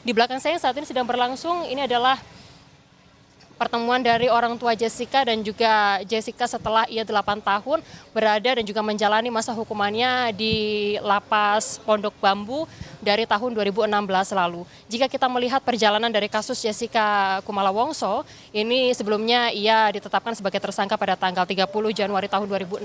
Di belakang saya saat ini sedang berlangsung, ini adalah pertemuan dari orang tua Jessica dan juga Jessica setelah ia 8 tahun berada dan juga menjalani masa hukumannya di Lapas Pondok Bambu dari tahun 2016 lalu. Jika kita melihat perjalanan dari kasus Jessica Kumala Wongso, ini sebelumnya ia ditetapkan sebagai tersangka pada tanggal 30 Januari tahun 2016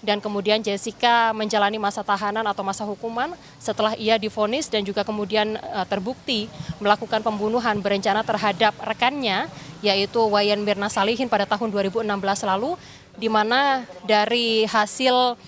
dan kemudian Jessica menjalani masa tahanan atau masa hukuman setelah ia divonis dan juga kemudian terbukti melakukan pembunuhan berencana terhadap rekannya yaitu Wayan Mirna Salihin pada tahun 2016 lalu, di mana dari hasil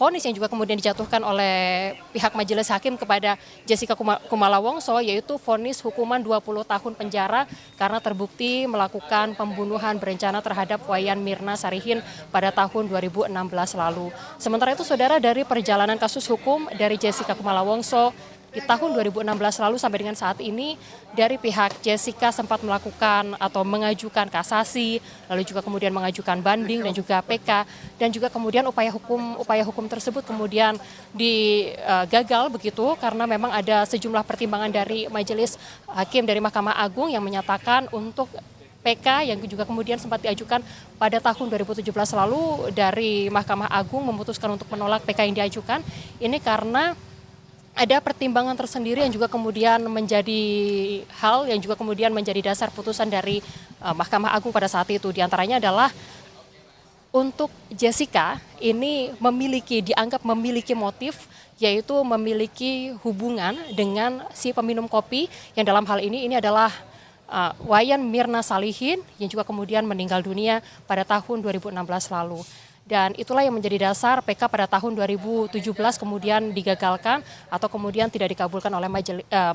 vonis yang juga kemudian dijatuhkan oleh pihak majelis hakim kepada Jessica Kumala Wongso, yaitu vonis hukuman 20 tahun penjara karena terbukti melakukan pembunuhan berencana terhadap Wayan Mirna Salihin pada tahun 2016 lalu. Sementara itu, saudara, dari perjalanan kasus hukum dari Jessica Kumala Wongso di tahun 2016 lalu sampai dengan saat ini, dari pihak Jessica sempat melakukan atau mengajukan kasasi, lalu juga kemudian mengajukan banding dan juga PK, dan juga kemudian upaya hukum tersebut kemudian digagal begitu karena memang ada sejumlah pertimbangan dari majelis hakim dari Mahkamah Agung yang menyatakan untuk PK yang juga kemudian sempat diajukan pada tahun 2017 lalu dari Mahkamah Agung memutuskan untuk menolak PK yang diajukan ini karena ada pertimbangan tersendiri yang juga kemudian menjadi hal yang juga kemudian menjadi dasar putusan dari Mahkamah Agung pada saat itu. Di antaranya adalah untuk Jessica ini dianggap memiliki motif, yaitu memiliki hubungan dengan si peminum kopi yang dalam hal ini adalah Wayan Mirna Salihin yang juga kemudian meninggal dunia pada tahun 2016 lalu. Dan itulah yang menjadi dasar PK pada tahun 2017 kemudian digagalkan atau kemudian tidak dikabulkan oleh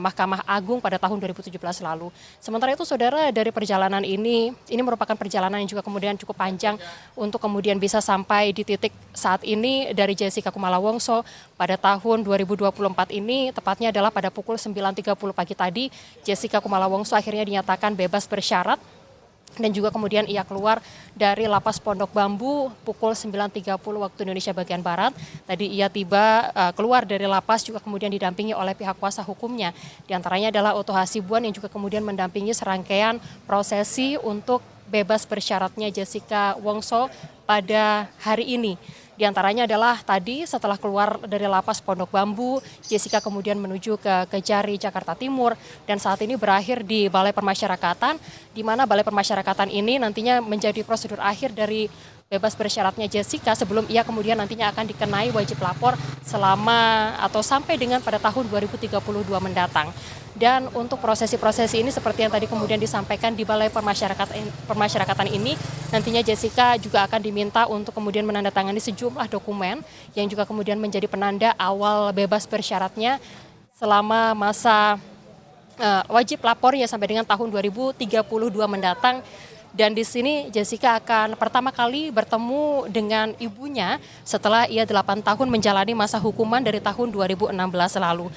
Mahkamah Agung pada tahun 2017 lalu. Sementara itu, saudara, dari perjalanan ini merupakan perjalanan yang juga kemudian cukup panjang untuk kemudian bisa sampai di titik saat ini dari Jessica Kumala Wongso pada tahun 2024 ini, tepatnya adalah pada pukul 9.30 pagi tadi, Jessica Kumala Wongso akhirnya dinyatakan bebas bersyarat. Dan juga kemudian ia keluar dari Lapas Pondok Bambu pukul 9.30 waktu Indonesia bagian Barat. Tadi ia tiba keluar dari lapas juga kemudian didampingi oleh pihak kuasa hukumnya. Di antaranya adalah Oto Hasibuan yang juga kemudian mendampingi serangkaian prosesi untuk bebas bersyaratnya Jessica Wongso pada hari ini. Di antaranya adalah tadi setelah keluar dari Lapas Pondok Bambu, Jessica kemudian menuju ke Kejari, Jakarta Timur, dan saat ini berakhir di Balai Permasyarakatan, di mana Balai Permasyarakatan ini nantinya menjadi prosedur akhir dari bebas bersyaratnya Jessica sebelum ia kemudian nantinya akan dikenai wajib lapor selama atau sampai dengan pada tahun 2032 mendatang. Dan untuk prosesi-prosesi ini seperti yang tadi kemudian disampaikan di Balai Permasyarakatan ini, nantinya Jessica juga akan diminta untuk kemudian menandatangani sejumlah dokumen yang juga kemudian menjadi penanda awal bebas bersyaratnya selama masa wajib lapornya sampai dengan tahun 2032 mendatang. Dan di sini Jessica akan pertama kali bertemu dengan ibunya setelah ia 8 tahun menjalani masa hukuman dari tahun 2016 lalu.